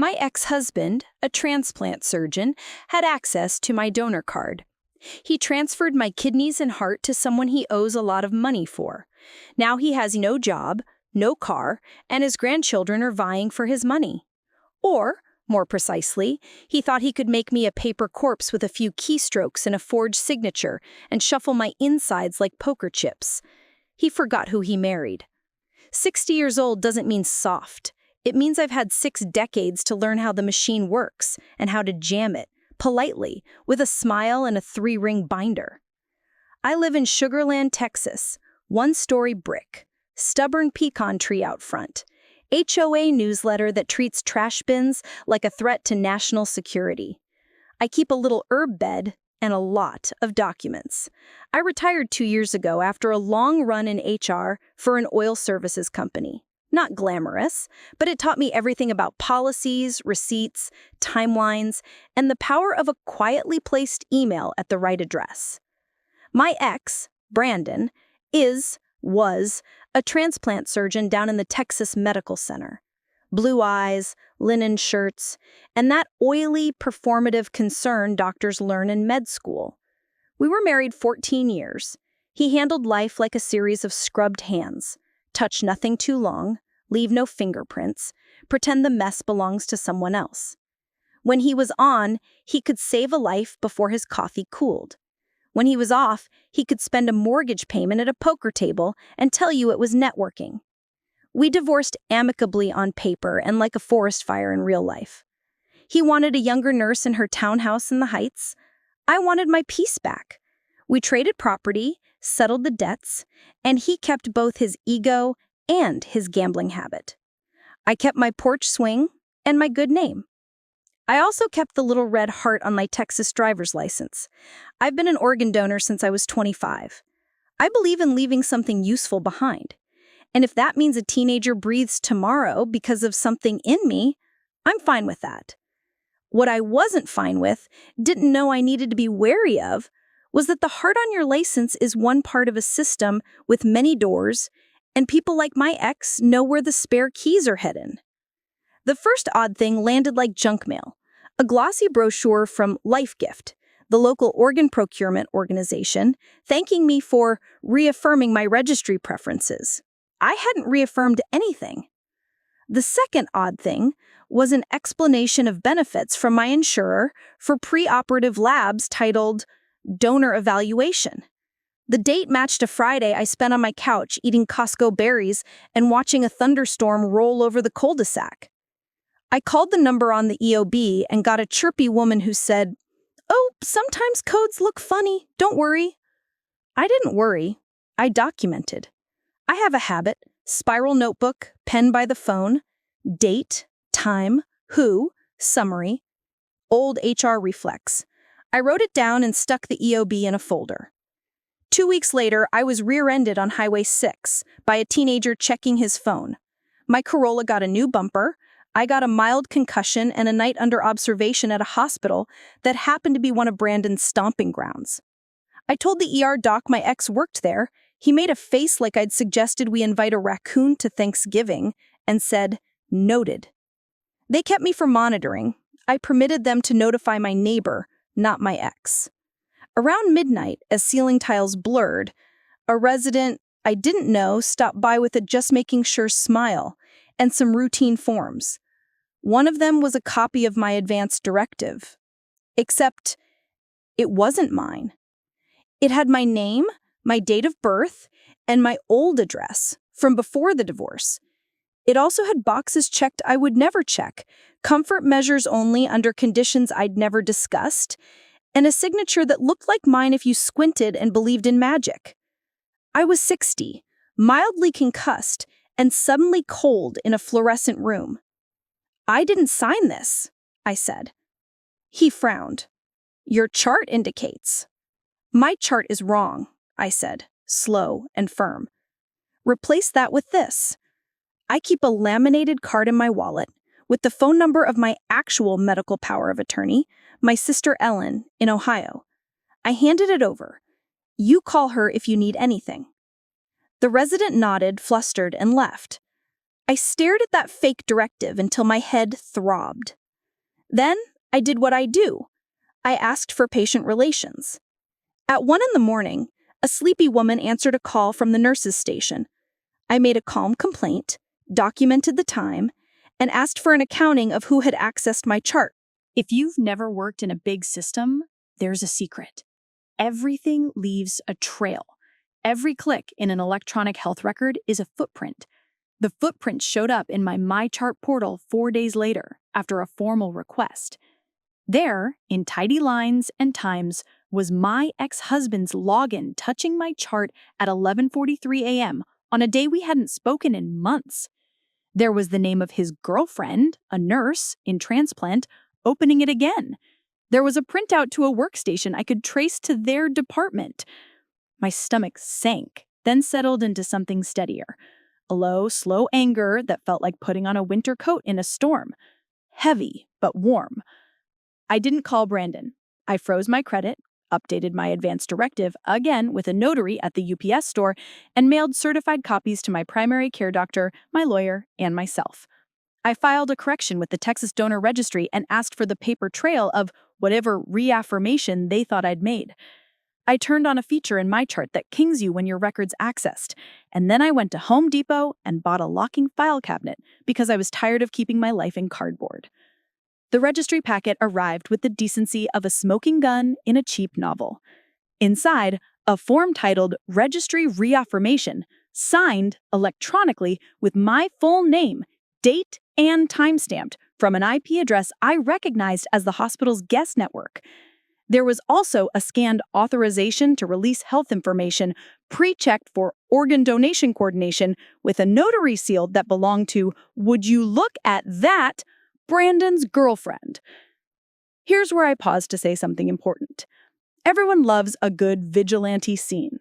My ex-husband, a transplant surgeon, had access to my donor card. He transferred my kidneys and heart to someone he owes a lot of money for. Now he has no job, no car, and his grandchildren are vying for his money. Or, more precisely, he thought he could make me a paper corpse with a few keystrokes and a forged signature and shuffle my insides like poker chips. He forgot who he married. 60 years old doesn't mean soft. It means I've had 6 decades to learn how the machine works and how to jam it, politely, with a smile and a 3-ring binder. I live in Sugarland, Texas, 1-story brick, stubborn pecan tree out front, HOA newsletter that treats trash bins like a threat to national security. I keep a little herb bed and a lot of documents. I retired 2 years ago after a long run in HR for an oil services company. Not glamorous, but it taught me everything about policies, receipts, timelines, and the power of a quietly placed email at the right address. My ex, Brandon, was a transplant surgeon down in the Texas Medical Center. Blue eyes, linen shirts, and that oily, performative concern doctors learn in med school. We were married 14 years. He handled life like a series of scrubbed hands. Touch nothing too long, leave no fingerprints, pretend the mess belongs to someone else. When he was on, he could save a life before his coffee cooled. When he was off, he could spend a mortgage payment at a poker table and tell you it was networking. We divorced amicably on paper and like a forest fire in real life. He wanted a younger nurse in her townhouse in the Heights. I wanted my peace back. We traded property, settled the debts, and he kept both his ego and his gambling habit. I kept my porch swing and my good name. I also kept the little red heart on my Texas driver's license. I've been an organ donor since I was 25. I believe in leaving something useful behind. And if that means a teenager breathes tomorrow because of something in me, I'm fine with that. What I wasn't fine with, didn't know I needed to be wary of, was that the heart on your license is one part of a system with many doors, and people like my ex know where the spare keys are hidden. The first odd thing landed like junk mail, a glossy brochure from Life Gift, the local organ procurement organization, thanking me for reaffirming my registry preferences. I hadn't reaffirmed anything. The second odd thing was an explanation of benefits from my insurer for preoperative labs titled Donor Evaluation. The date matched a Friday I spent on my couch eating Costco berries and watching a thunderstorm roll over the cul-de-sac. I called the number on the EOB and got a chirpy woman who said, "Oh, sometimes codes look funny, don't worry." I didn't worry. I documented. I have a habit, spiral notebook, pen by the phone, date, time, who, summary, old HR reflex. I wrote it down and stuck the EOB in a folder. 2 weeks later, I was rear-ended on Highway 6 by a teenager checking his phone. My Corolla got a new bumper, I got a mild concussion and a night under observation at a hospital that happened to be one of Brandon's stomping grounds. I told the ER doc my ex worked there. He made a face like I'd suggested we invite a raccoon to Thanksgiving and said, "Noted." They kept me for monitoring. I permitted them to notify my neighbor, not my ex. Around midnight, as ceiling tiles blurred, a resident I didn't know stopped by with a just making sure smile and some routine forms. One of them was a copy of my advance directive. Except it wasn't mine. It had my name, my date of birth, and my old address from before the divorce. It also had boxes checked I would never check, comfort measures only under conditions I'd never discussed, and a signature that looked like mine if you squinted and believed in magic. I was 60, mildly concussed, and suddenly cold in a fluorescent room. "I didn't sign this," I said. He frowned. "Your chart indicates." "My chart is wrong," I said, slow and firm. "Replace that with this." I keep a laminated card in my wallet with the phone number of my actual medical power of attorney, my sister Ellen, in Ohio. I handed it over. "You call her if you need anything." The resident nodded, flustered, and left. I stared at that fake directive until my head throbbed. Then I did what I do. I asked for patient relations. At 1 in the morning, a sleepy woman answered a call from the nurse's station. I made a calm complaint, documented the time, and asked for an accounting of who had accessed my chart. If you've never worked in a big system, there's a secret. Everything leaves a trail. Every click in an electronic health record is a footprint. The footprint showed up in my MyChart portal 4 days later, after a formal request. There, in tidy lines and times, was my ex-husband's login touching my chart at 11:43 a.m. on a day we hadn't spoken in months. There was the name of his girlfriend, a nurse in transplant, opening it again. There was a printout to a workstation I could trace to their department. My stomach sank, then settled into something steadier. A low, slow anger that felt like putting on a winter coat in a storm. Heavy, but warm. I didn't call Brandon. I froze my credit, updated my advance directive again with a notary at the UPS store, and mailed certified copies to my primary care doctor, my lawyer, and myself. I filed a correction with the Texas Donor Registry and asked for the paper trail of whatever reaffirmation they thought I'd made. I turned on a feature in MyChart that kings you when your record's accessed, and then I went to Home Depot and bought a locking file cabinet because I was tired of keeping my life in cardboard. The registry packet arrived with the decency of a smoking gun in a cheap novel. Inside, a form titled Registry Reaffirmation, signed electronically with my full name, date, and timestamped from an IP address I recognized as the hospital's guest network. There was also a scanned authorization to release health information pre-checked for organ donation coordination with a notary seal that belonged to, would you look at that, Brandon's girlfriend. Here's where I pause to say something important. Everyone loves a good vigilante scene.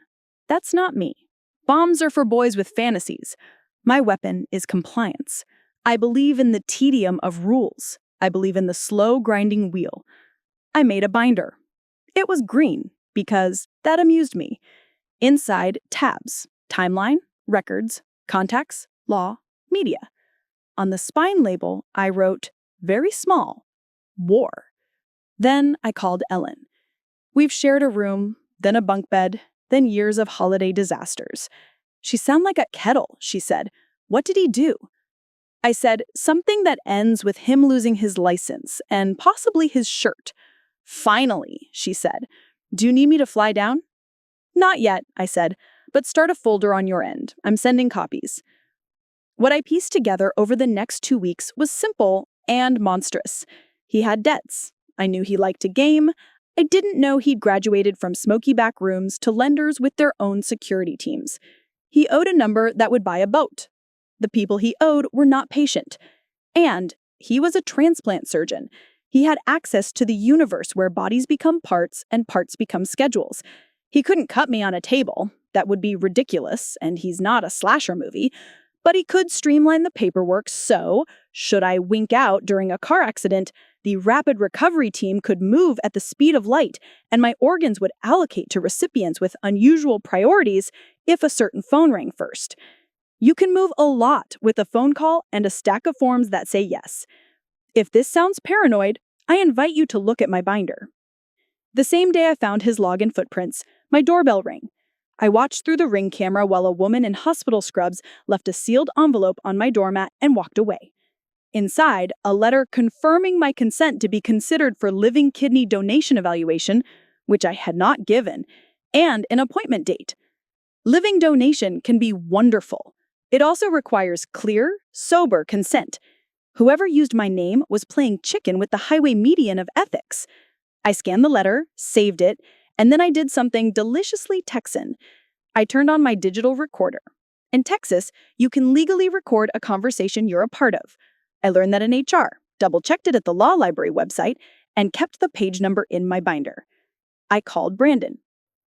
That's not me. Bombs are for boys with fantasies. My weapon is compliance. I believe in the tedium of rules. I believe in the slow grinding wheel. I made a binder. It was green because that amused me. Inside, tabs, timeline, records, contacts, law, media. On the spine label, I wrote, very small, war. Then I called Ellen. We've shared a room, then a bunk bed, then years of holiday disasters. She sounded like a kettle, she said. What did he do? I said, something that ends with him losing his license and possibly his shirt. Finally, she said. Do you need me to fly down? Not yet, I said, but start a folder on your end. I'm sending copies. What I pieced together over the next 2 weeks was simple and monstrous. He had debts. I knew he liked to game. I didn't know he'd graduated from smoky back rooms to lenders with their own security teams. He owed a number that would buy a boat. The people he owed were not patient. And he was a transplant surgeon. He had access to the universe where bodies become parts and parts become schedules. He couldn't cut me on a table. That would be ridiculous, and he's not a slasher movie. But he could streamline the paperwork so, should I wink out during a car accident, the rapid recovery team could move at the speed of light, and my organs would allocate to recipients with unusual priorities if a certain phone rang first. You can move a lot with a phone call and a stack of forms that say yes. If this sounds paranoid, I invite you to look at my binder. The same day I found his login footprints, my doorbell rang. I watched through the Ring camera while a woman in hospital scrubs left a sealed envelope on my doormat and walked away. Inside, a letter confirming my consent to be considered for living kidney donation evaluation, which I had not given, and an appointment date. Living donation can be wonderful. It also requires clear, sober consent. Whoever used my name was playing chicken with the highway median of ethics. I scanned the letter, saved it, and then I did something deliciously Texan. I turned on my digital recorder. In Texas, you can legally record a conversation you're a part of. I learned that in HR, double-checked it at the law library website, and kept the page number in my binder. I called Brandon.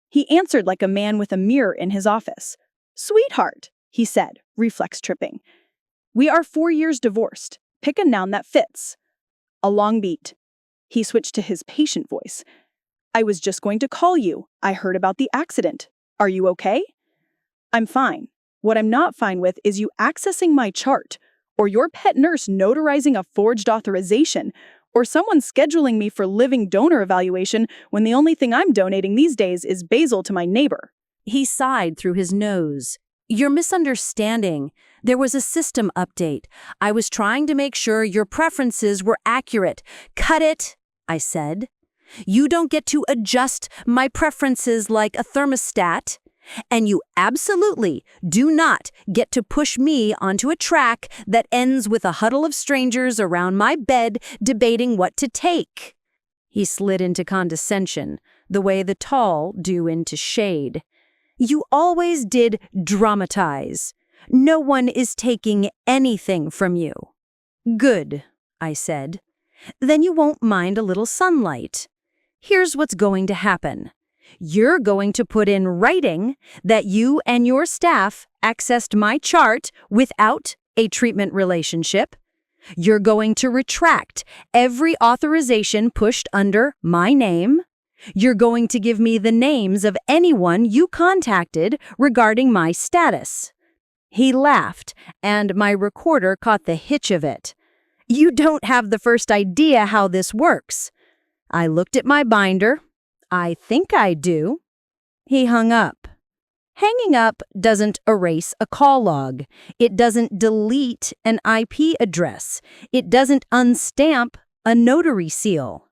He answered like a man with a mirror in his office. "Sweetheart," he said, reflex tripping. "We are 4 years divorced. Pick a noun that fits." A long beat. He switched to his patient voice. "I was just going to call you. I heard about the accident. Are you okay?" "I'm fine." What I'm not fine with is you accessing my chart, or your pet nurse notarizing a forged authorization, or someone scheduling me for living donor evaluation when the only thing I'm donating these days is basil to my neighbor. He sighed through his nose. You're misunderstanding. There was a system update. I was trying to make sure your preferences were accurate. Cut it, I said. You don't get to adjust my preferences like a thermostat. And you absolutely do not get to push me onto a track that ends with a huddle of strangers around my bed debating what to take. He slid into condescension, the way the tall do into shade. You always did dramatize. No one is taking anything from you. Good, I said. Then you won't mind a little sunlight. Here's what's going to happen. You're going to put in writing that you and your staff accessed my chart without a treatment relationship. You're going to retract every authorization pushed under my name. You're going to give me the names of anyone you contacted regarding my status. He laughed, and my recorder caught the hitch of it. You don't have the first idea how this works. I looked at my binder. I think I do. He hung up. Hanging up doesn't erase a call log. It doesn't delete an IP address. It doesn't unstamp a notary seal.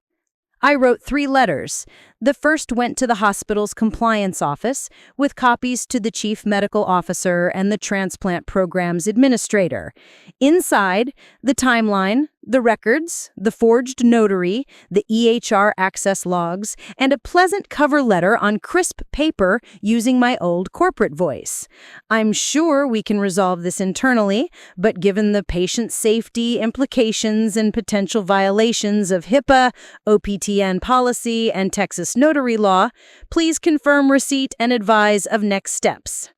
I wrote 3 letters. The first went to the hospital's compliance office with copies to the chief medical officer and the transplant program's administrator. Inside, the timeline, the records, the forged notary, the EHR access logs, and a pleasant cover letter on crisp paper using my old corporate voice. I'm sure we can resolve this internally, but given the patient safety implications and potential violations of HIPAA, OPTN policy, and Texas notary law, please confirm receipt and advise of next steps.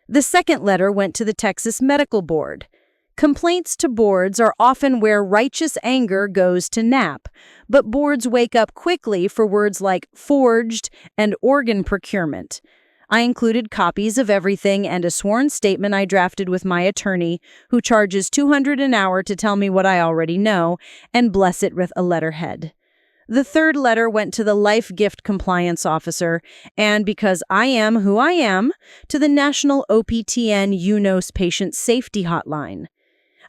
The second letter went to the Texas Medical Board. Complaints to boards are often where righteous anger goes to nap, but boards wake up quickly for words like forged and organ procurement. I included copies of everything and a sworn statement I drafted with my attorney, who charges $200 an hour to tell me what I already know, and bless it with a letterhead. The third letter went to the life gift compliance officer, and because I am who I am, to the National OPTN UNOS Patient Safety Hotline.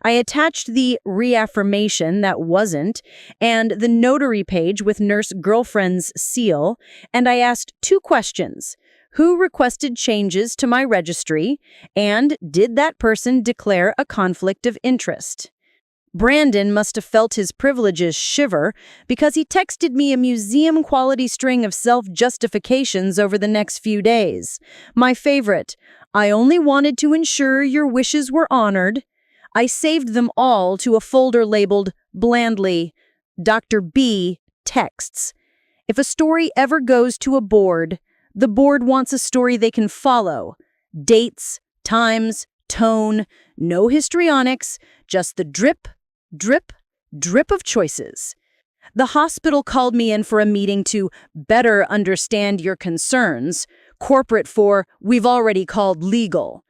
I attached the reaffirmation that wasn't, and the notary page with nurse girlfriend's seal, and I asked 2 questions. Who requested changes to my registry, and did that person declare a conflict of interest? Brandon must have felt his privileges shiver because he texted me a museum-quality string of self-justifications over the next few days. My favorite, I only wanted to ensure your wishes were honored. I saved them all to a folder labeled, blandly, Dr. B. Texts. If a story ever goes to a board, the board wants a story they can follow. Dates, times, tone, no histrionics, just the drip, drip, drip of choices. The hospital called me in for a meeting to better understand your concerns. Corporate for, we've already called legal.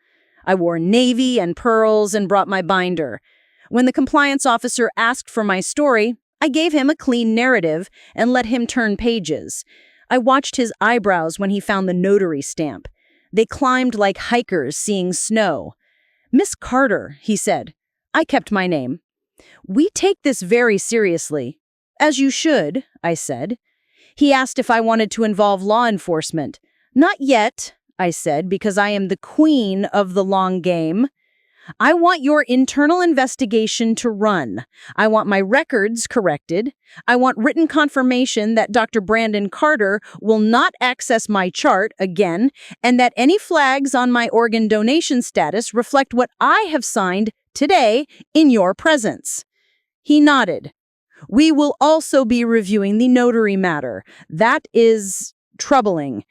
I wore navy and pearls and brought my binder. When the compliance officer asked for my story, I gave him a clean narrative and let him turn pages. I watched his eyebrows when he found the notary stamp. They climbed like hikers seeing snow. Miss Carter, he said. I kept my name. We take this very seriously. As you should, I said. He asked if I wanted to involve law enforcement. Not yet, I said, because I am the queen of the long game. I want your internal investigation to run. I want my records corrected. I want written confirmation that Dr. Brandon Carter will not access my chart again, and that any flags on my organ donation status reflect what I have signed today in your presence. He nodded. We will also be reviewing the notary matter. That is troubling.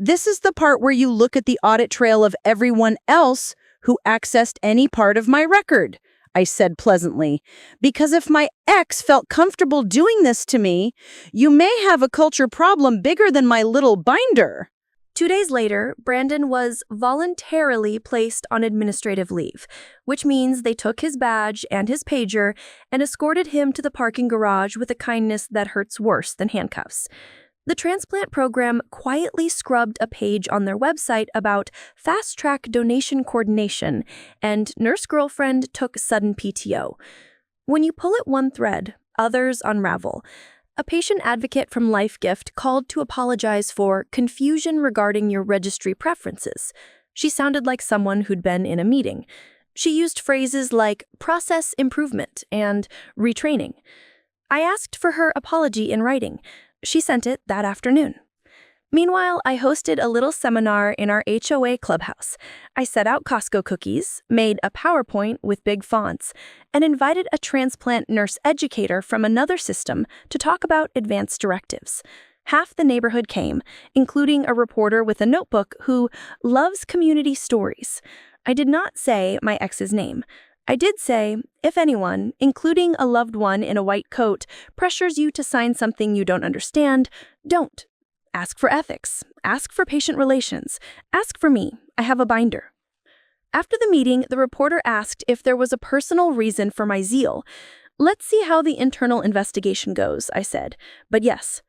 This is the part where you look at the audit trail of everyone else who accessed any part of my record, I said pleasantly, because if my ex felt comfortable doing this to me, you may have a culture problem bigger than my little binder. 2 days later, Brandon was voluntarily placed on administrative leave, which means they took his badge and his pager and escorted him to the parking garage with a kindness that hurts worse than handcuffs. The transplant program quietly scrubbed a page on their website about fast-track donation coordination, and nurse girlfriend took sudden PTO. When you pull at one thread, others unravel. A patient advocate from LifeGift called to apologize for confusion regarding your registry preferences. She sounded like someone who'd been in a meeting. She used phrases like process improvement and retraining. I asked for her apology in writing. She sent it that afternoon. Meanwhile, I hosted a little seminar in our HOA clubhouse. I set out Costco cookies, made a PowerPoint with big fonts, and invited a transplant nurse educator from another system to talk about advanced directives. Half the neighborhood came, including a reporter with a notebook who loves community stories. I did not say my ex's name. I did say, if anyone, including a loved one in a white coat, pressures you to sign something you don't understand, don't. Ask for ethics. Ask for patient relations. Ask for me. I have a binder. After the meeting, the reporter asked if there was a personal reason for my zeal. Let's see how the internal investigation goes, I said. But yes.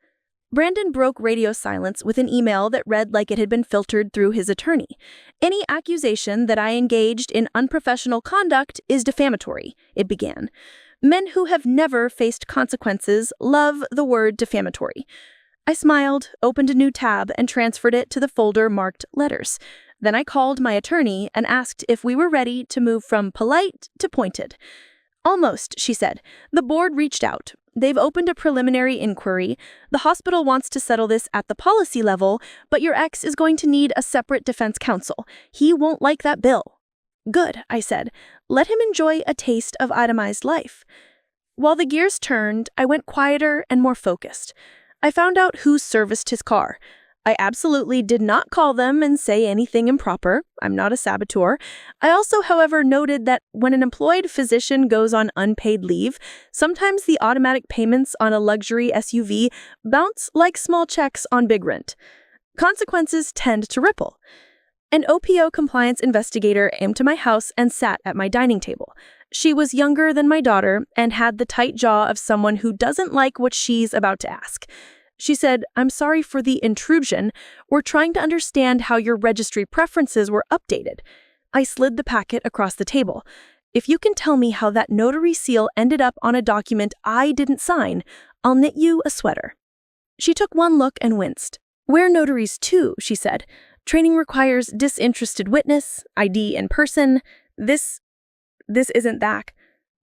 Brandon broke radio silence with an email that read like it had been filtered through his attorney. Any accusation that I engaged in unprofessional conduct is defamatory, it began. Men who have never faced consequences love the word defamatory. I smiled, opened a new tab, and transferred it to the folder marked letters. Then I called my attorney and asked if we were ready to move from polite to pointed. Almost, she said. The board reached out. They've opened a preliminary inquiry. The hospital wants to settle this at the policy level, but your ex is going to need a separate defense counsel. He won't like that bill. Good, I said. Let him enjoy a taste of itemized life. While the gears turned, I went quieter and more focused. I found out who serviced his car. I absolutely did not call them and say anything improper. I'm not a saboteur. I also, however, noted that when an employed physician goes on unpaid leave, sometimes the automatic payments on a luxury SUV bounce like small checks on big rent. Consequences tend to ripple. An OPO compliance investigator came to my house and sat at my dining table. She was younger than my daughter and had the tight jaw of someone who doesn't like what she's about to ask. She said, "I'm sorry for the intrusion. We're trying to understand how your registry preferences were updated." I slid the packet across the table. "If you can tell me how that notary seal ended up on a document I didn't sign, I'll knit you a sweater." She took one look and winced. "We're notaries too," she said. "Training requires disinterested witness, ID in person. This isn't that."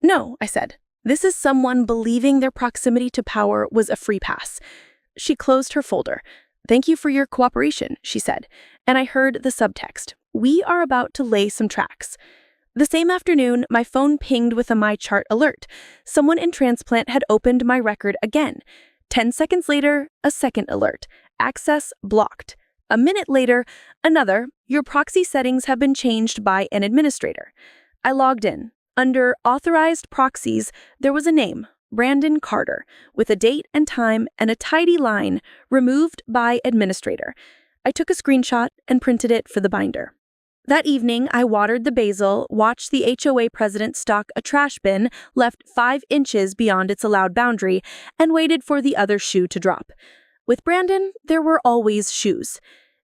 "No," I said. "This is someone believing their proximity to power was a free pass." She closed her folder. "Thank you for your cooperation," she said, and I heard the subtext. "We are about to lay some tracks." The same afternoon, my phone pinged with a MyChart alert. Someone in transplant had opened my record again. 10 seconds later, a second alert. Access blocked. A minute later, another. Your proxy settings have been changed by an administrator. I logged in. Under authorized proxies, there was a name, Brandon Carter, with a date and time and a tidy line, removed by administrator. I took a screenshot and printed it for the binder. That evening, I watered the basil, watched the HOA president stock a trash bin left 5 inches beyond its allowed boundary, and waited for the other shoe to drop. With Brandon, there were always shoes.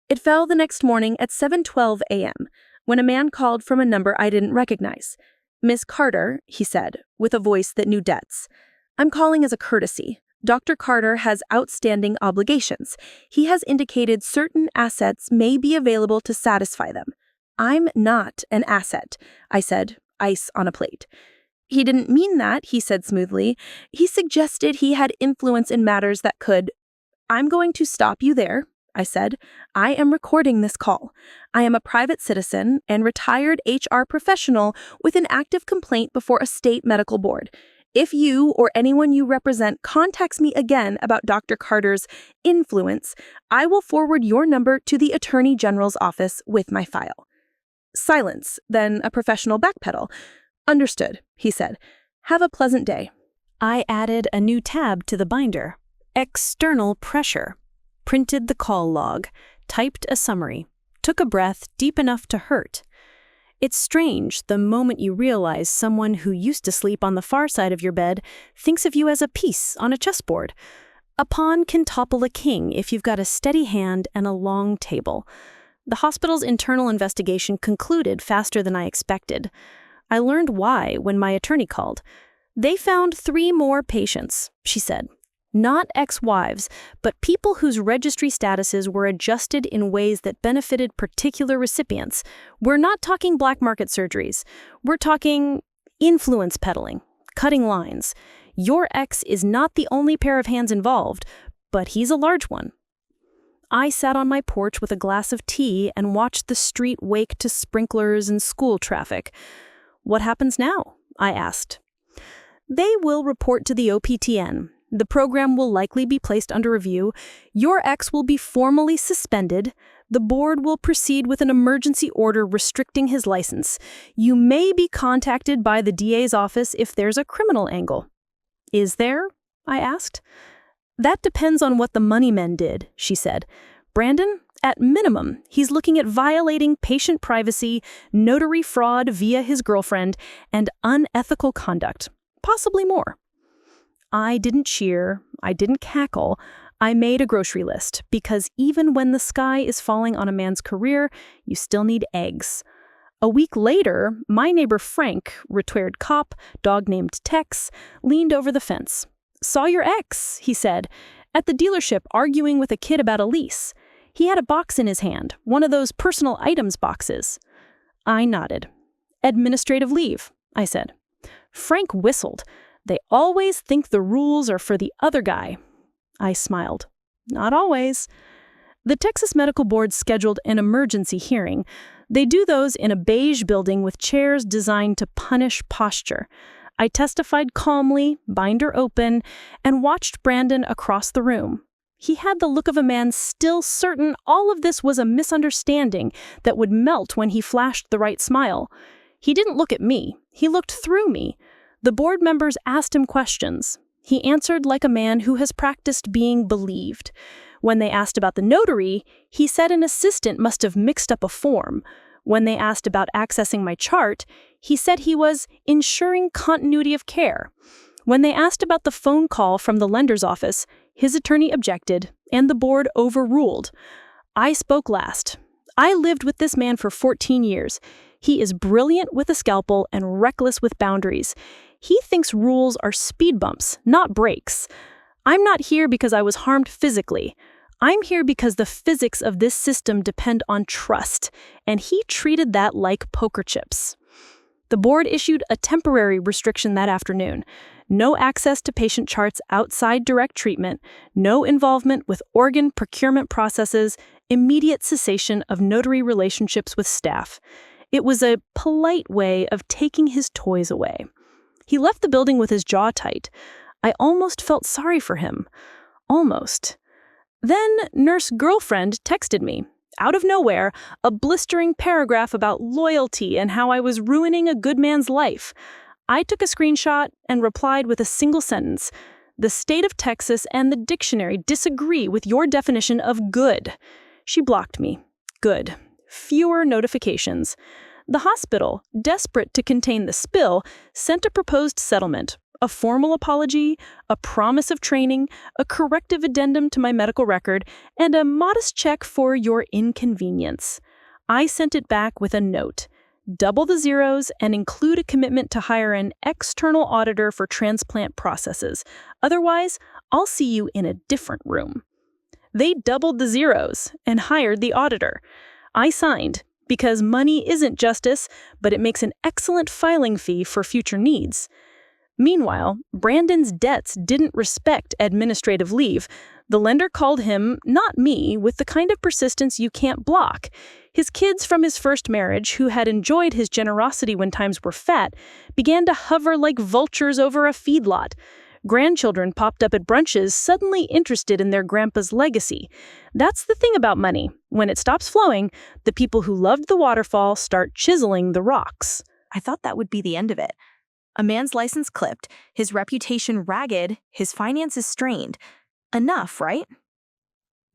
It fell the next morning at 7:12 a.m., when a man called from a number I didn't recognize. "Miss Carter," he said, with a voice that knew debts. "I'm calling as a courtesy. Dr. Carter has outstanding obligations. He has indicated certain assets may be available to satisfy them." "I'm not an asset," I said, ice on a plate. "He didn't mean that," he said smoothly. "He suggested he had influence in matters that could—" "I'm going to stop you there," I said. "I am recording this call. I am a private citizen and retired HR professional with an active complaint before a state medical board. If you or anyone you represent contacts me again about Dr. Carter's influence, I will forward your number to the Attorney General's office with my file." Silence, then a professional backpedal. "Understood," he said. "Have a pleasant day." I added a new tab to the binder. External pressure. Printed the call log. typed a summary, took a breath deep enough to hurt. It's strange the moment you realize someone who used to sleep on the far side of your bed thinks of you as a piece on a chessboard. A pawn can topple a king if you've got a steady hand and a long table. The hospital's internal investigation concluded faster than I expected. I learned why when my attorney called. They found 3 more patients, she said. Not ex-wives, but people whose registry statuses were adjusted in ways that benefited particular recipients. We're not talking black market surgeries. We're talking influence peddling, cutting lines. Your ex is not the only pair of hands involved, but he's a large one. I sat on my porch with a glass of tea and watched the street wake to sprinklers and school traffic. What happens now? I asked. They will report to the OPTN. The program will likely be placed under review. Your ex will be formally suspended. The board will proceed with an emergency order restricting his license. You may be contacted by the DA's office if there's a criminal angle. Is there? I asked. That depends on what the money men did, she said. Brandon, at minimum, he's looking at violating patient privacy, notary fraud via his girlfriend, and unethical conduct. Possibly more. I didn't cheer, I didn't cackle, I made a grocery list, because even when the sky is falling on a man's career, you still need eggs. A week later, my neighbor Frank, retired cop, dog named Tex, leaned over the fence. Saw your ex, he said, at the dealership arguing with a kid about a lease. He had a box in his hand, one of those personal items boxes. I nodded. Administrative leave, I said. Frank whistled. They always think the rules are for the other guy. I smiled. Not always. The Texas Medical Board scheduled an emergency hearing. They do those in a beige building with chairs designed to punish posture. I testified calmly, binder open, and watched Brandon across the room. He had the look of a man still certain all of this was a misunderstanding that would melt when he flashed the right smile. He didn't look at me. He looked through me. The board members asked him questions. He answered like a man who has practiced being believed. When they asked about the notary, he said an assistant must have mixed up a form. When they asked about accessing my chart, he said he was ensuring continuity of care. When they asked about the phone call from the lender's office, his attorney objected, and the board overruled. I spoke last. I lived with this man for 14 years. He is brilliant with a scalpel and reckless with boundaries. He thinks rules are speed bumps, not brakes. I'm not here because I was harmed physically. I'm here because the physics of this system depend on trust, and he treated that like poker chips. The board issued a temporary restriction that afternoon. No access to patient charts outside direct treatment, no involvement with organ procurement processes, immediate cessation of notary relationships with staff. It was a polite way of taking his toys away. He left the building with his jaw tight. I almost felt sorry for him. Almost. Then nurse girlfriend texted me. Out of nowhere, a blistering paragraph about loyalty and how I was ruining a good man's life. I took a screenshot and replied with a single sentence. The state of Texas and the dictionary disagree with your definition of good. She blocked me. Good. Fewer notifications. The hospital, desperate to contain the spill, sent a proposed settlement, a formal apology, a promise of training, a corrective addendum to my medical record, and a modest check for your inconvenience. I sent it back with a note. Double the zeros and include a commitment to hire an external auditor for transplant processes. Otherwise, I'll see you in a different room. They doubled the zeros and hired the auditor. I signed, because money isn't justice, but it makes an excellent filing fee for future needs. Meanwhile, Brandon's debts didn't respect administrative leave. The lender called him, not me, with the kind of persistence you can't block. His kids from his first marriage, who had enjoyed his generosity when times were fat, began to hover like vultures over a feedlot. Grandchildren popped up at brunches, suddenly interested in their grandpa's legacy. That's the thing about money. When it stops flowing, the people who loved the waterfall start chiseling the rocks. I thought that would be the end of it. A man's license clipped, his reputation ragged, his finances strained. Enough, right?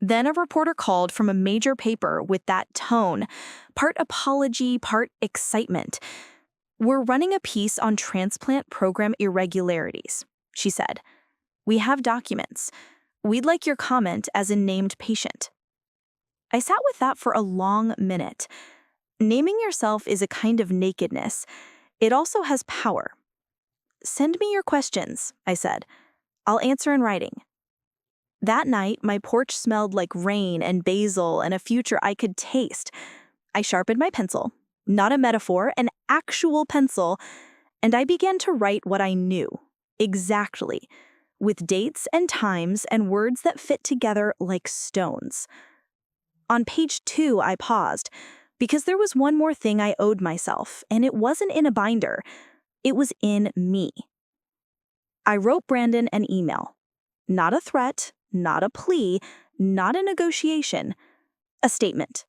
Then a reporter called from a major paper with that tone, part apology, part excitement. "We're running a piece on transplant program irregularities," she said. "We have documents. We'd like your comment as a named patient." I sat with that for a long minute. Naming yourself is a kind of nakedness. It also has power. "Send me your questions," I said. "I'll answer in writing." That night, my porch smelled like rain and basil and a future I could taste. I sharpened my pencil, not a metaphor, an actual pencil, and I began to write what I knew, exactly, with dates and times and words that fit together like stones. On page 2, I paused, because there was one more thing I owed myself, and it wasn't in a binder. It was in me. I wrote Brandon an email. Not a threat, not a plea, not a negotiation. A statement.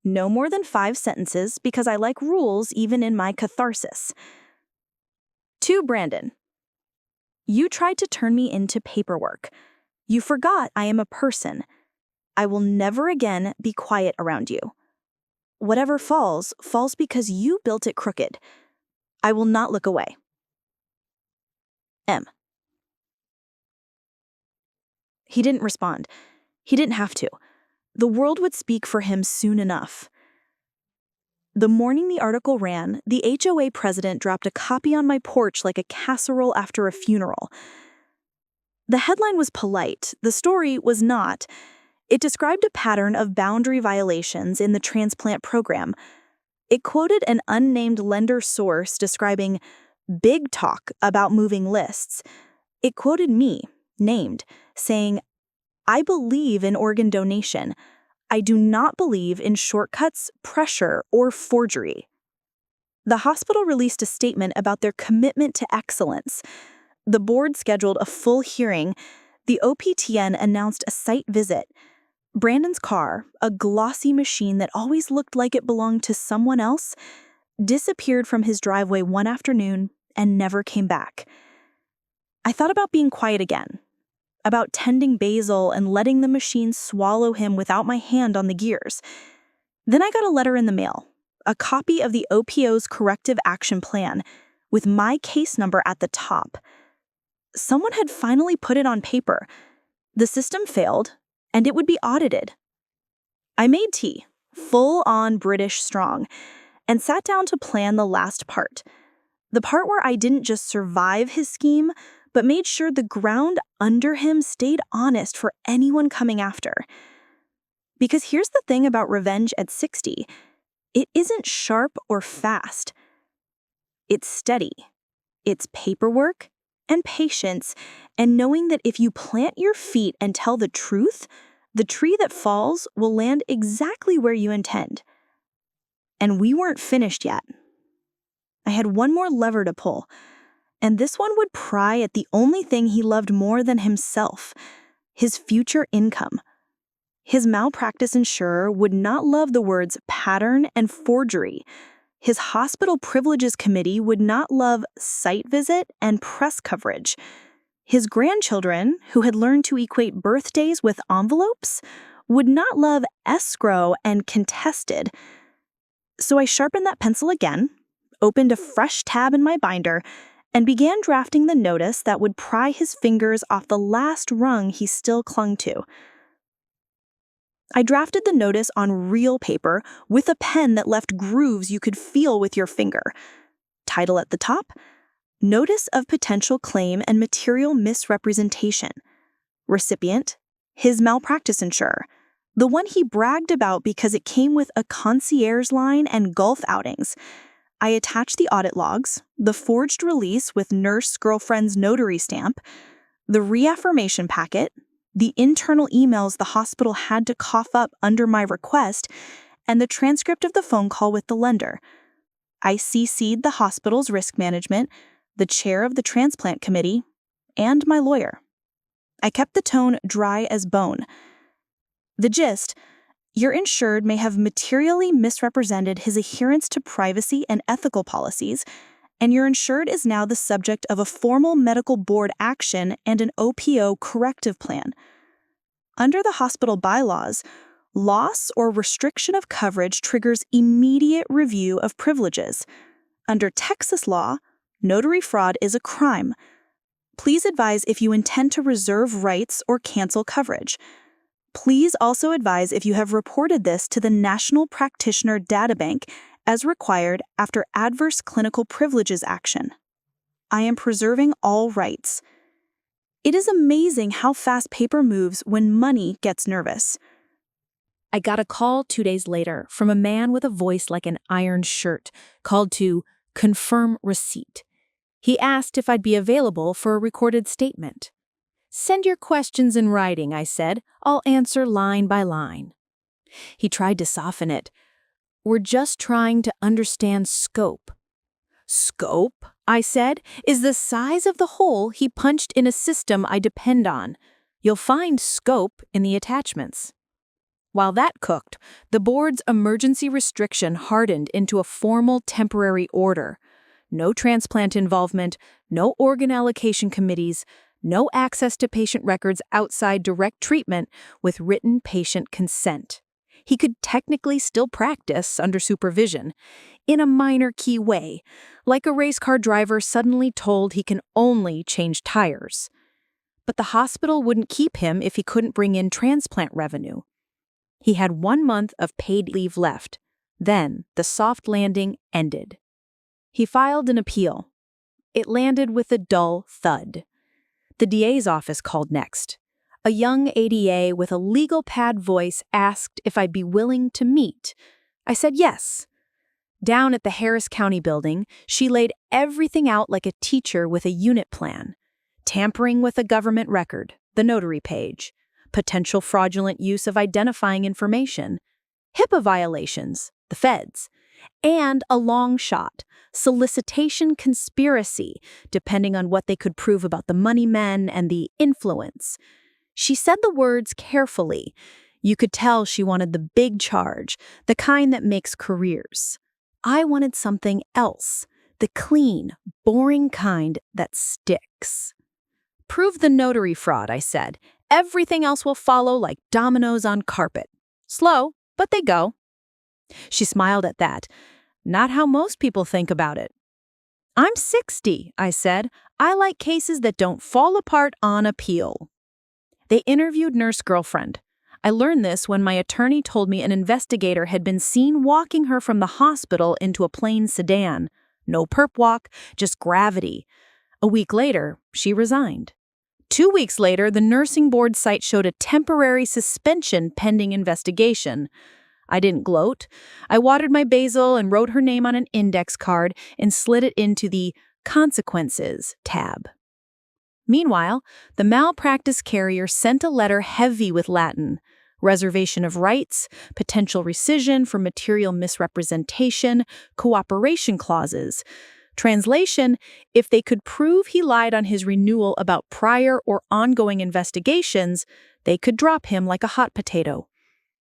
No more than 5 sentences because I like rules even in my catharsis. To Brandon. You tried to turn me into paperwork. You forgot I am a person. I will never again be quiet around you. Whatever falls, falls because you built it crooked. I will not look away. M. He didn't respond. He didn't have to. The world would speak for him soon enough. The morning the article ran, the HOA president dropped a copy on my porch like a casserole after a funeral. The headline was polite. The story was not. It described a pattern of boundary violations in the transplant program. It quoted an unnamed lender source describing big talk about moving lists. It quoted me, named, saying, "I believe in organ donation. I do not believe in shortcuts, pressure, or forgery." The hospital released a statement about their commitment to excellence. The board scheduled a full hearing. The OPTN announced a site visit. Brandon's car, a glossy machine that always looked like it belonged to someone else, disappeared from his driveway one afternoon and never came back. I thought about being quiet again, about tending basil and letting the machine swallow him without my hand on the gears. Then I got a letter in the mail, a copy of the OPO's corrective action plan, with my case number at the top. Someone had finally put it on paper. The system failed, and it would be audited. I made tea, full-on British strong, and sat down to plan the last part. The part where I didn't just survive his scheme, but made sure the ground under him stayed honest for anyone coming after. Because here's the thing about revenge at 60. It isn't sharp or fast. It's steady. It's paperwork and patience, and knowing that if you plant your feet and tell the truth, the tree that falls will land exactly where you intend. And we weren't finished yet. I had one more lever to pull, and this one would pry at the only thing he loved more than himself, his future income. His malpractice insurer would not love the words pattern and forgery. His hospital privileges committee would not love site visit and press coverage. His grandchildren, who had learned to equate birthdays with envelopes, would not love escrow and contested. So I sharpened that pencil again, opened a fresh tab in my binder, and began drafting the notice that would pry his fingers off the last rung he still clung to. I drafted the notice on real paper with a pen that left grooves you could feel with your finger. Title at the top, Notice of Potential Claim and Material Misrepresentation. Recipient, his malpractice insurer, the one he bragged about because it came with a concierge line and golf outings. I attached the audit logs, the forged release with nurse girlfriend's notary stamp, the reaffirmation packet, the internal emails the hospital had to cough up under my request, and the transcript of the phone call with the lender. I CC'd the hospital's risk management, the chair of the transplant committee, and my lawyer. I kept the tone dry as bone. The gist: your insured may have materially misrepresented his adherence to privacy and ethical policies, and your insured is now the subject of a formal medical board action and an OPO corrective plan. Under the hospital bylaws, loss or restriction of coverage triggers immediate review of privileges. Under Texas law, notary fraud is a crime. Please advise if you intend to reserve rights or cancel coverage. Please also advise if you have reported this to the National Practitioner Databank as required after adverse clinical privileges action. I am preserving all rights. It is amazing how fast paper moves when money gets nervous. I got a call 2 days later from a man with a voice like an iron shirt, called to confirm receipt. He asked if I'd be available for a recorded statement. "Send your questions in writing," I said. "I'll answer line by line." He tried to soften it. "We're just trying to understand scope." "Scope," I said, "is the size of the hole he punched in a system I depend on. You'll find scope in the attachments." While that cooked, the board's emergency restriction hardened into a formal temporary order. No transplant involvement, no organ allocation committees, no access to patient records outside direct treatment with written patient consent. He could technically still practice under supervision, in a minor key way, like a race car driver suddenly told he can only change tires. But the hospital wouldn't keep him if he couldn't bring in transplant revenue. He had 1 month of paid leave left. Then the soft landing ended. He filed an appeal. It landed with a dull thud. The DA's office called next. A young ADA with a legal pad voice asked if I'd be willing to meet. I said yes. Down at the Harris County building, she laid everything out like a teacher with a unit plan. Tampering with a government record, the notary page. Potential fraudulent use of identifying information. HIPAA violations, the feds. And a long shot, solicitation conspiracy, depending on what they could prove about the money men and the influence. She said the words carefully. You could tell she wanted the big charge, the kind that makes careers. I wanted something else, the clean, boring kind that sticks. Prove the notary fraud, I said. Everything else will follow like dominoes on carpet. Slow, but they go. She smiled at that. Not how most people think about it. I'm 60, I said. I like cases that don't fall apart on appeal. They interviewed nurse girlfriend. I learned this when my attorney told me an investigator had been seen walking her from the hospital into a plain sedan. No perp walk, just gravity. A week later, she resigned. 2 weeks later, the nursing board site showed a temporary suspension pending investigation. I didn't gloat. I watered my basil and wrote her name on an index card and slid it into the Consequences tab. Meanwhile, the malpractice carrier sent a letter heavy with Latin. Reservation of rights, potential rescission for material misrepresentation, cooperation clauses. Translation, if they could prove he lied on his renewal about prior or ongoing investigations, they could drop him like a hot potato.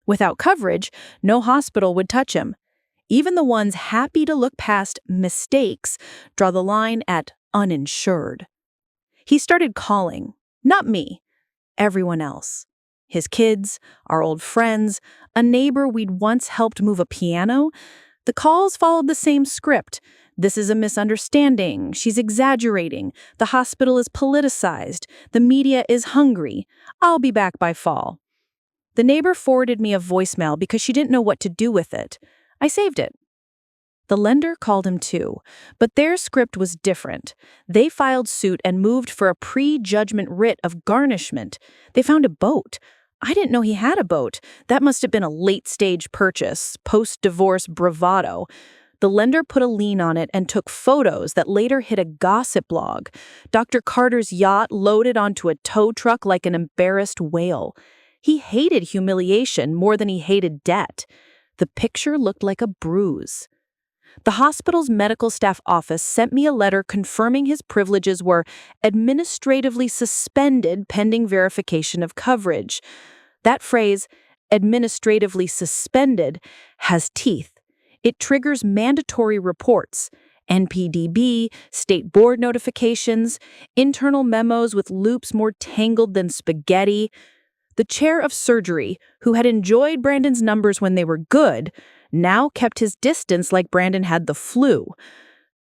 Without coverage, no hospital would touch him. Even the ones happy to look past mistakes draw the line at uninsured. He started calling, not me, everyone else. His kids, our old friends, a neighbor we'd once helped move a piano. The calls followed the same script. This is a misunderstanding. She's exaggerating. The hospital is politicized. The media is hungry. I'll be back by fall. The neighbor forwarded me a voicemail because she didn't know what to do with it. I saved it. The lender called him too, but their script was different. They filed suit and moved for a pre-judgment writ of garnishment. They found a boat. I didn't know he had a boat. That must have been a late-stage purchase, post-divorce bravado. The lender put a lien on it and took photos that later hit a gossip blog. Dr. Carter's yacht loaded onto a tow truck like an embarrassed whale. He hated humiliation more than he hated debt. The picture looked like a bruise. The hospital's medical staff office sent me a letter confirming his privileges were administratively suspended pending verification of coverage. That phrase, administratively suspended, has teeth. It triggers mandatory reports, NPDB, state board notifications, internal memos with loops more tangled than spaghetti. The chair of surgery, who had enjoyed Brandon's numbers when they were good, now kept his distance like Brandon had the flu.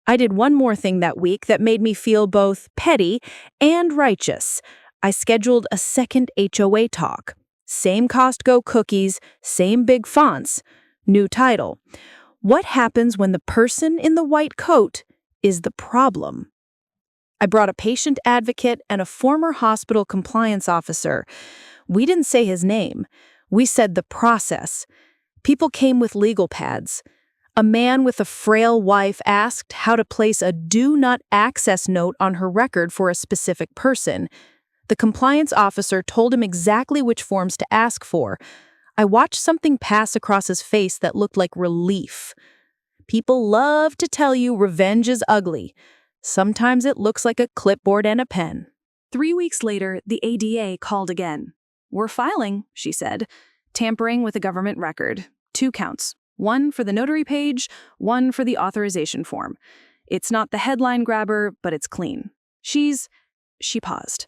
I did one more thing that week that made me feel both petty and righteous. I scheduled a second HOA talk. Same Costco cookies, same big fonts. New title: What happens when the person in the white coat is the problem? I brought a patient advocate and a former hospital compliance officer. We didn't say his name. We said the process. People came with legal pads. A man with a frail wife asked how to place a do not access note on her record for a specific person. The compliance officer told him exactly which forms to ask for. I watched something pass across his face that looked like relief. People love to tell you revenge is ugly. Sometimes it looks like a clipboard and a pen. 3 weeks later, the ADA called again. "We're filing," she said. "Tampering with a government record. 2 counts. 1 for the notary page, 1 for the authorization form. It's not the headline grabber, but it's clean. She paused.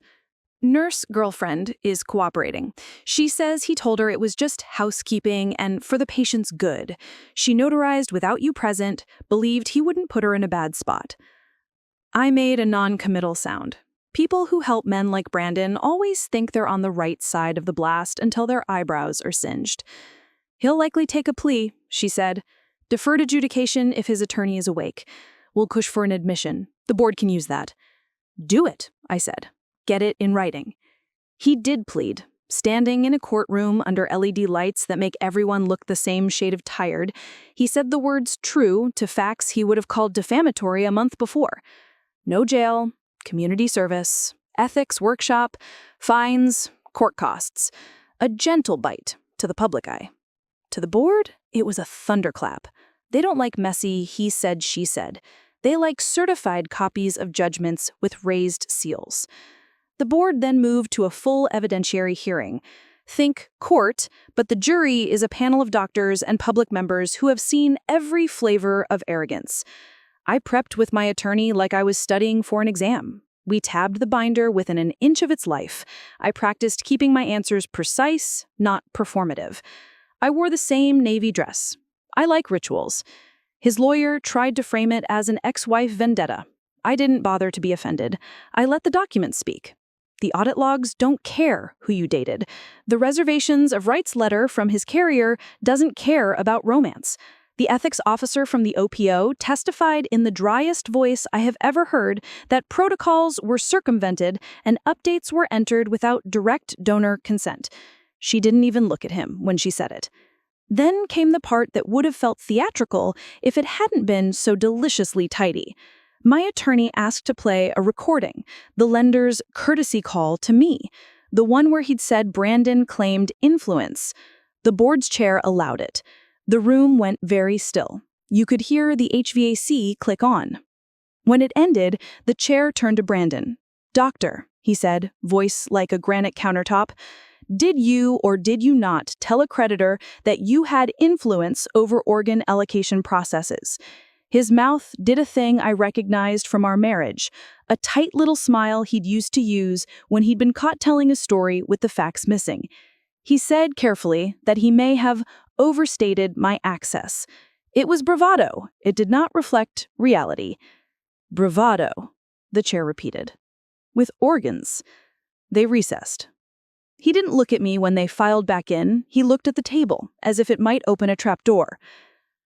Nurse girlfriend is cooperating. She says he told her it was just housekeeping and for the patient's good. She notarized without you present, believed he wouldn't put her in a bad spot." I made a non-committal sound. People who help men like Brandon always think they're on the right side of the blast until their eyebrows are singed. "He'll likely take a plea," she said. "Deferred adjudication if his attorney is awake. We'll push for an admission. The board can use that." "Do it," I said. "Get it in writing." He did plead. Standing in a courtroom under LED lights that make everyone look the same shade of tired, he said the words true to facts he would have called defamatory a month before. No jail, community service, ethics workshop, fines, court costs. A gentle bite to the public eye. To the board, it was a thunderclap. They don't like messy he said, she said. They like certified copies of judgments with raised seals. The board then moved to a full evidentiary hearing. Think court, but the jury is a panel of doctors and public members who have seen every flavor of arrogance. I prepped with my attorney like I was studying for an exam. We tabbed the binder within an inch of its life. I practiced keeping my answers precise, not performative. I wore the same navy dress. I like rituals. His lawyer tried to frame it as an ex-wife vendetta. I didn't bother to be offended. I let the documents speak. The audit logs don't care who you dated. The reservations of rights letter from his carrier doesn't care about romance. The ethics officer from the OPO testified in the driest voice I have ever heard that protocols were circumvented and updates were entered without direct donor consent. She didn't even look at him when she said it. Then came the part that would have felt theatrical if it hadn't been so deliciously tidy. My attorney asked to play a recording, the lender's courtesy call to me, the one where he'd said Brandon claimed influence. The board's chair allowed it. The room went very still. You could hear the HVAC click on. When it ended, the chair turned to Brandon. "Doctor," he said, voice like a granite countertop, "did you or did you not tell a creditor that you had influence over organ allocation processes?" His mouth did a thing I recognized from our marriage, a tight little smile he'd used to use when he'd been caught telling a story with the facts missing. He said carefully that he may have overstated my access. It was bravado. It did not reflect reality. "Bravado," the chair repeated. "With organs." They recessed. He didn't look at me when they filed back in. He looked at the table, as if it might open a trapdoor.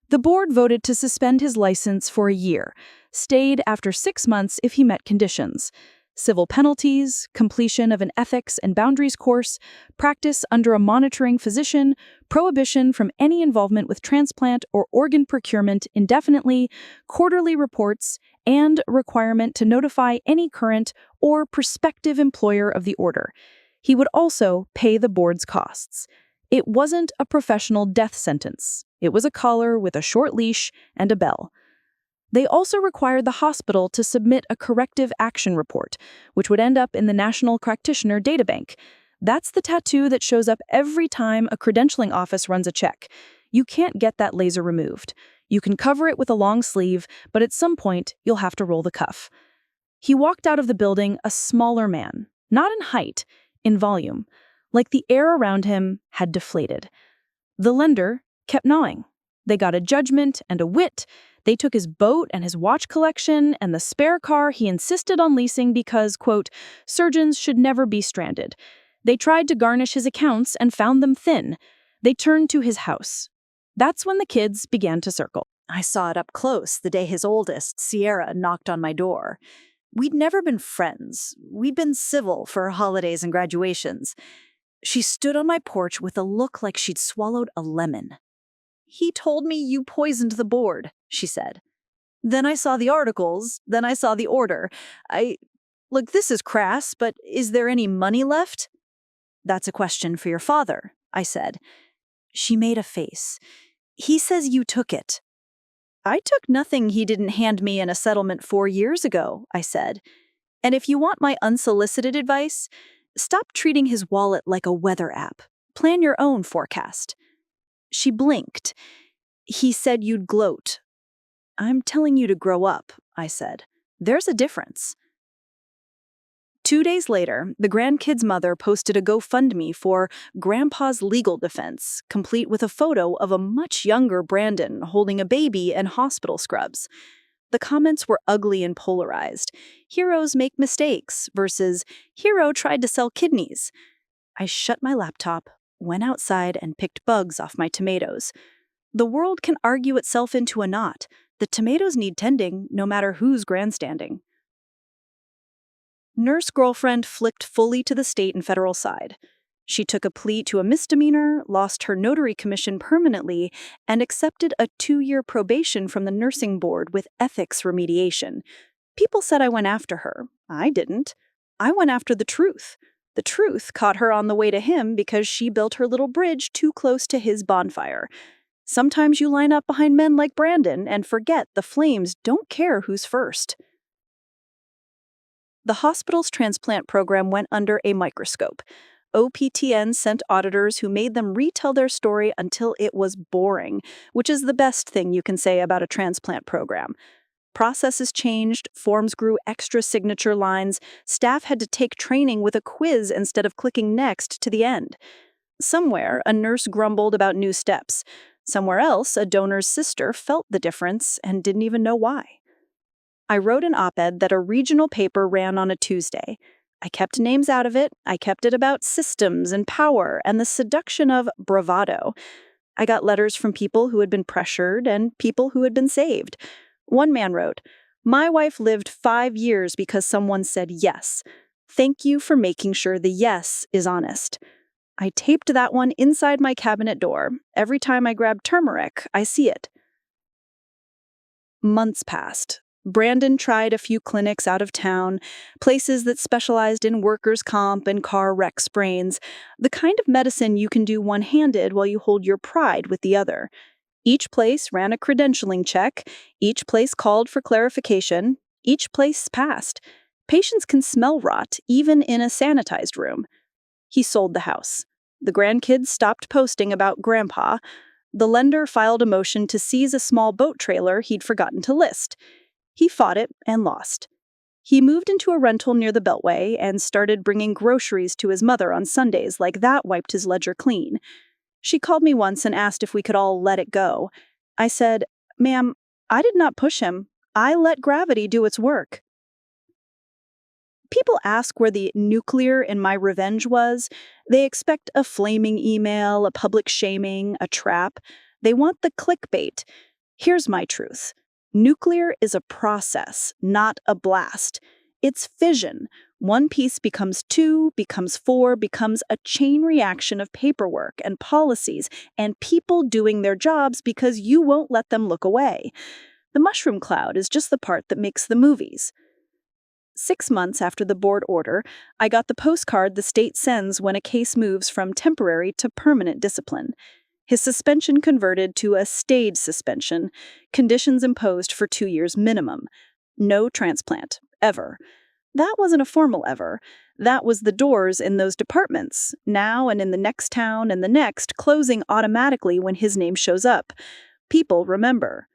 The board voted to suspend his license for a year, stayed after 6 months if he met conditions. Civil penalties, completion of an ethics and boundaries course, practice under a monitoring physician, prohibition from any involvement with transplant or organ procurement indefinitely, quarterly reports, and requirement to notify any current or prospective employer of the order. He would also pay the board's costs. It wasn't a professional death sentence. It was a collar with a short leash and a bell. They also required the hospital to submit a corrective action report, which would end up in the National Practitioner Databank. That's the tattoo that shows up every time a credentialing office runs a check. You can't get that laser removed. You can cover it with a long sleeve, but at some point, you'll have to roll the cuff. He walked out of the building a smaller man, not in height, in volume. like the air around him had deflated. The lender kept gnawing. They got a judgment and a wit. They took his boat and his watch collection and the spare car he insisted on leasing because, quote, surgeons should never be stranded. They tried to garnish his accounts and found them thin. They turned to his house. That's when the kids began to circle. I saw it up close the day his oldest, Sierra, knocked on my door. We'd never been friends. We'd been civil for holidays and graduations. She stood on my porch with a look like she'd swallowed a lemon. "He told me you poisoned the board," she said. "Then I saw the articles, then I saw the order. Look, this is crass, but is there any money left?" "That's a question for your father," I said. She made a face. "He says you took it." "I took nothing he didn't hand me in a settlement 4 years ago," I said. "And if you want my unsolicited advice, stop treating his wallet like a weather app. Plan your own forecast." She blinked. "He said you'd gloat." "I'm telling you to grow up," I said. "There's a difference." 2 days later, the grandkid's mother posted a GoFundMe for Grandpa's legal defense, complete with a photo of a much younger Brandon holding a baby and hospital scrubs. The comments were ugly and polarized. Heroes make mistakes versus hero tried to sell kidneys. I shut my laptop, went outside, and picked bugs off my tomatoes. The world can argue itself into a knot. The tomatoes need tending, no matter who's grandstanding. Nurse girlfriend flipped fully to the state and federal side. She took a plea to a misdemeanor, lost her notary commission permanently, and accepted a 2-year probation from the nursing board with ethics remediation. People said I went after her. I didn't. I went after the truth. The truth caught her on the way to him because she built her little bridge too close to his bonfire. Sometimes you line up behind men like Brandon and forget the flames don't care who's first. The hospital's transplant program went under a microscope. OPTN sent auditors who made them retell their story until it was boring, which is the best thing you can say about a transplant program. Processes changed, forms grew extra signature lines, staff had to take training with a quiz instead of clicking next to the end. Somewhere, a nurse grumbled about new steps. Somewhere else, a donor's sister felt the difference and didn't even know why. I wrote an op-ed that a regional paper ran on a Tuesday. I kept names out of it. I kept it about systems and power and the seduction of bravado. I got letters from people who had been pressured and people who had been saved. One man wrote, "My wife lived 5 years because someone said yes. Thank you for making sure the yes is honest." I taped that one inside my cabinet door. Every time I grab turmeric, I see it. Months passed. Brandon tried a few clinics out of town, places that specialized in workers' comp and car wreck sprains, the kind of medicine you can do one-handed while you hold your pride with the other. Each place ran a credentialing check, each place called for clarification, each place passed. Patients can smell rot, even in a sanitized room. He sold the house. The grandkids stopped posting about Grandpa. The lender filed a motion to seize a small boat trailer he'd forgotten to list. He fought it and lost. He moved into a rental near the Beltway and started bringing groceries to his mother on Sundays like that wiped his ledger clean. She called me once and asked if we could all let it go. I said, "Ma'am, I did not push him. I let gravity do its work." People ask where the nuclear in my revenge was. They expect a flaming email, a public shaming, a trap. They want the clickbait. Here's my truth. Nuclear is a process, not a blast. It's fission. One piece becomes 2, becomes 4, becomes a chain reaction of paperwork and policies and people doing their jobs because you won't let them look away. The mushroom cloud is just the part that makes the movies. 6 months after the board order, I got the postcard the state sends when a case moves from temporary to permanent discipline. His suspension converted to a stayed suspension, conditions imposed for 2 years minimum. No transplant, ever. That wasn't a formal ever. That was the doors in those departments, now and in the next town and the next, closing automatically when his name shows up. People remember.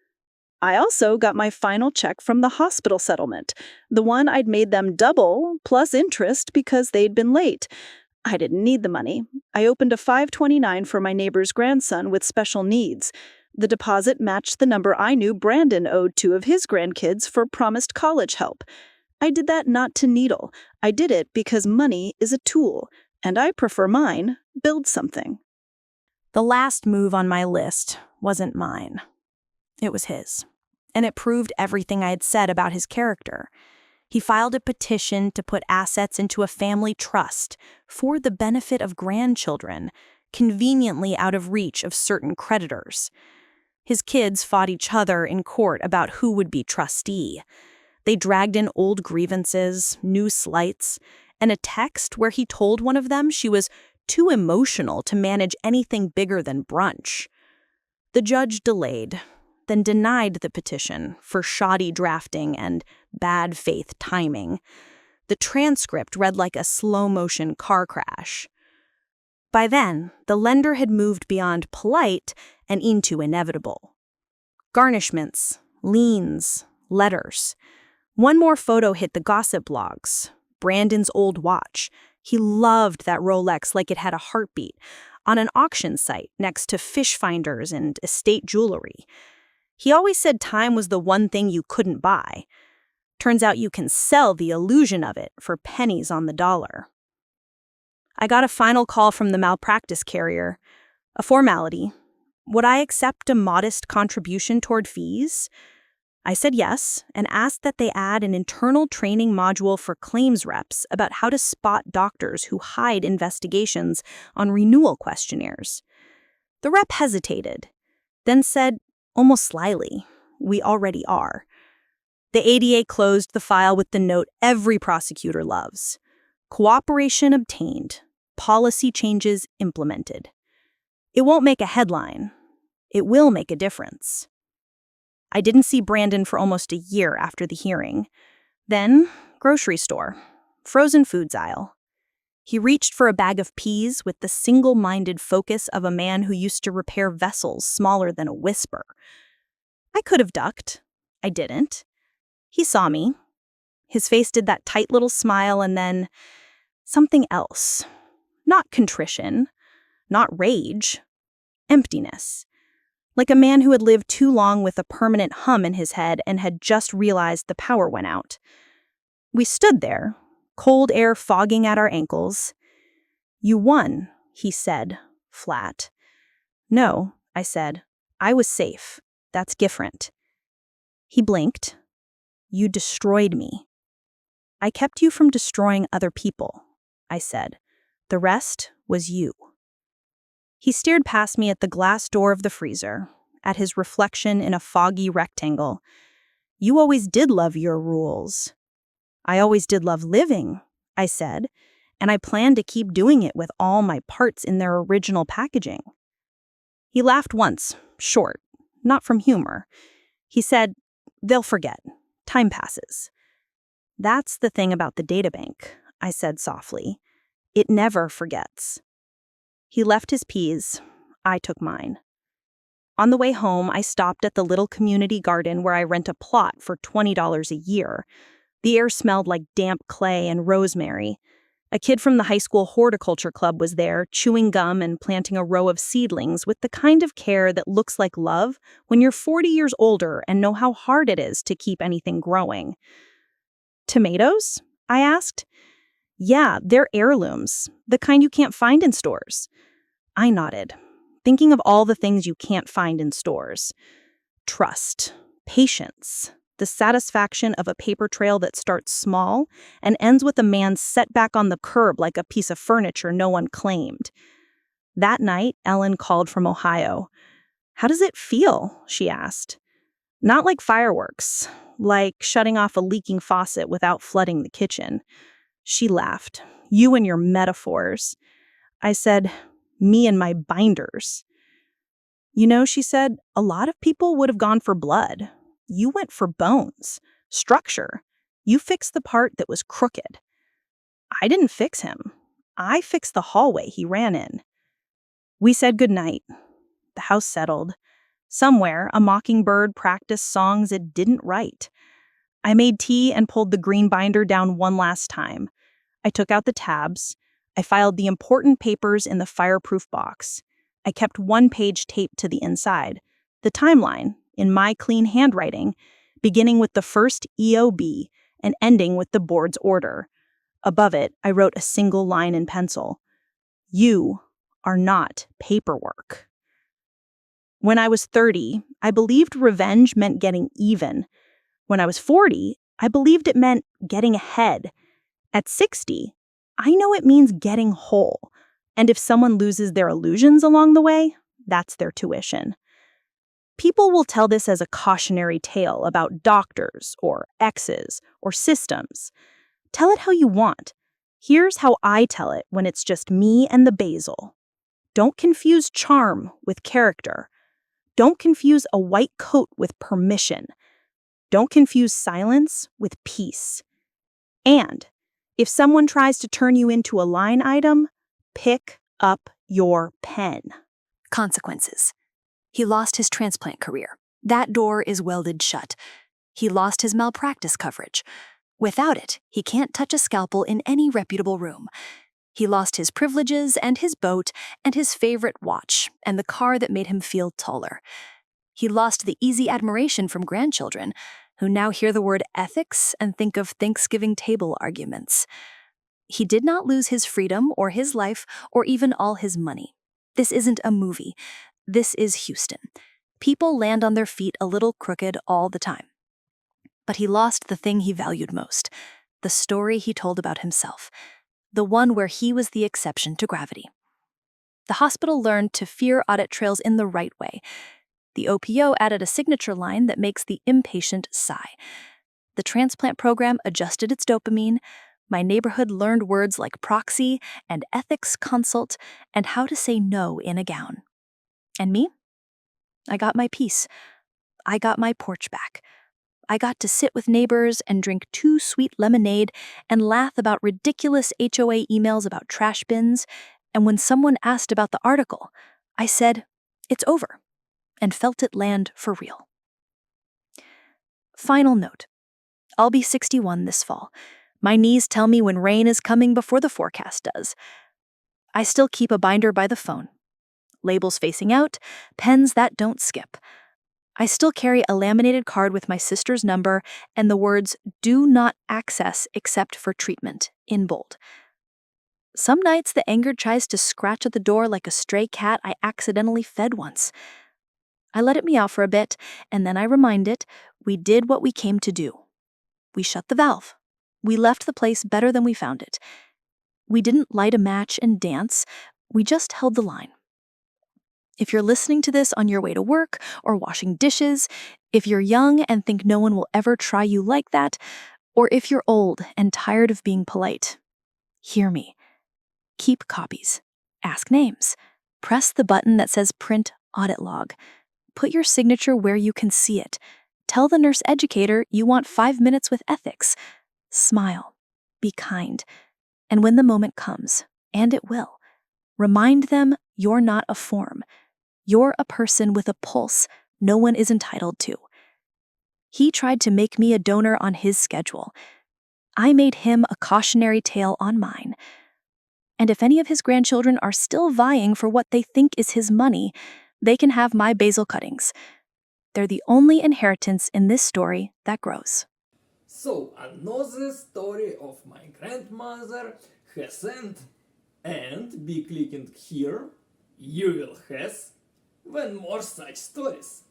I also got my final check from the hospital settlement, the one I'd made them double, plus interest because they'd been late. I didn't need the money. I opened a 529 for my neighbor's grandson with special needs. The deposit matched the number I knew Brandon owed two of his grandkids for promised college help. I did that not to needle. I did it because money is a tool, and I prefer mine build something. The last move on my list wasn't mine. It was his. And it proved everything I had said about his character. He filed a petition to put assets into a family trust for the benefit of grandchildren, conveniently out of reach of certain creditors. His kids fought each other in court about who would be trustee. They dragged in old grievances, new slights, and a text where he told one of them she was too emotional to manage anything bigger than brunch. The judge delayed, then denied the petition for shoddy drafting and bad faith timing. The transcript read like a slow-motion car crash. By then, the lender had moved beyond polite and into inevitable. Garnishments, liens, letters. One more photo hit the gossip blogs. Brandon's old watch. He loved that Rolex like it had a heartbeat, on an auction site next to fish finders and estate jewelry. He always said time was the one thing you couldn't buy. Turns out you can sell the illusion of it for pennies on the dollar. I got a final call from the malpractice carrier. A formality. Would I accept a modest contribution toward fees? I said yes, and asked that they add an internal training module for claims reps about how to spot doctors who hide investigations on renewal questionnaires. The rep hesitated, then said, almost slyly, "We already are." The ADA closed the file with the note every prosecutor loves. Cooperation obtained. Policy changes implemented. It won't make a headline. It will make a difference. I didn't see Brandon for almost a year after the hearing. Then, grocery store, frozen foods aisle. He reached for a bag of peas with the single-minded focus of a man who used to repair vessels smaller than a whisper. I could have ducked. I didn't. He saw me. His face did that tight little smile and then something else. Not contrition, not rage, emptiness. Like a man who had lived too long with a permanent hum in his head and had just realized the power went out. We stood there, cold air fogging at our ankles. "You won," he said, flat. "No," I said. "I was safe. That's different." He blinked. "You destroyed me." "I kept you from destroying other people," I said. "The rest was you." He stared past me at the glass door of the freezer, at his reflection in a foggy rectangle. "You always did love your rules." "I always did love living," I said, "and I plan to keep doing it with all my parts in their original packaging." He laughed once, short, not from humor. He said, "They'll forget. Time passes." "That's the thing about the databank," I said softly. "It never forgets." He left his peas. I took mine. On the way home, I stopped at the little community garden where I rent a plot for $20 a year. The air smelled like damp clay and rosemary. A kid from the high school horticulture club was there, chewing gum and planting a row of seedlings with the kind of care that looks like love when you're 40 years older and know how hard it is to keep anything growing. "Tomatoes?" I asked. "Yeah, they're heirlooms, the kind you can't find in stores." I nodded, thinking of all the things you can't find in stores. Trust, patience, the satisfaction of a paper trail that starts small and ends with a man set back on the curb like a piece of furniture no one claimed. That night, Ellen called from Ohio. "How does it feel?" she asked. "Not like fireworks, like shutting off a leaking faucet without flooding the kitchen." She laughed. "You and your metaphors." I said, "Me and my binders." "You know," she said, "a lot of people would have gone for blood. You went for bones, structure. You fixed the part that was crooked." I didn't fix him. I fixed the hallway he ran in. We said goodnight. The house settled. Somewhere, a mockingbird practiced songs it didn't write. I made tea and pulled the green binder down one last time. I took out the tabs. I filed the important papers in the fireproof box. I kept one page taped to the inside, the timeline, in my clean handwriting, beginning with the first EOB and ending with the board's order. Above it, I wrote a single line in pencil. You are not paperwork. When I was 30, I believed revenge meant getting even. When I was 40, I believed it meant getting ahead. At 60, I know it means getting whole. And if someone loses their illusions along the way, that's their tuition. People will tell this as a cautionary tale about doctors or exes or systems. Tell it how you want. Here's how I tell it when it's just me and the basil. Don't confuse charm with character. Don't confuse a white coat with permission. Don't confuse silence with peace. And if someone tries to turn you into a line item, pick up your pen. Consequences. He lost his transplant career. That door is welded shut. He lost his malpractice coverage. Without it, he can't touch a scalpel in any reputable room. He lost his privileges and his boat and his favorite watch and the car that made him feel taller. He lost the easy admiration from grandchildren, who now hear the word ethics and think of Thanksgiving table arguments. He did not lose his freedom or his life or even all his money. This isn't a movie. This is Houston. People land on their feet a little crooked all the time. But he lost the thing he valued most, the story he told about himself, the one where he was the exception to gravity. The hospital learned to fear audit trails in the right way. The OPO added a signature line that makes the impatient sigh. The transplant program adjusted its dopamine. My neighborhood learned words like proxy and ethics consult and how to say no in a gown. And me? I got my peace. I got my porch back. I got to sit with neighbors and drink 2 sweet lemonade and laugh about ridiculous HOA emails about trash bins. And when someone asked about the article, I said, "It's over," and felt it land for real. Final note. I'll be 61 this fall. My knees tell me when rain is coming before the forecast does. I still keep a binder by the phone. Labels facing out, pens that don't skip. I still carry a laminated card with my sister's number and the words "Do not access except for treatment" in bold. Some nights the anger tries to scratch at the door like a stray cat I accidentally fed once. I let it meow for a bit, and then I remind it we did what we came to do. We shut the valve. We left the place better than we found it. We didn't light a match and dance. We just held the line. If you're listening to this on your way to work or washing dishes, if you're young and think no one will ever try you like that, or if you're old and tired of being polite, hear me. Keep copies. Ask names. Press the button that says print audit log. Put your signature where you can see it. Tell the nurse educator you want 5 minutes with ethics. Smile. Be kind. And when the moment comes, and it will, remind them you're not a form. You're a person with a pulse no one is entitled to. He tried to make me a donor on his schedule. I made him a cautionary tale on mine. And if any of his grandchildren are still vying for what they think is his money, they can have my basil cuttings. They're the only inheritance in this story that grows. So another story of my grandmother has ended, and be clicking here you will have when more such stories.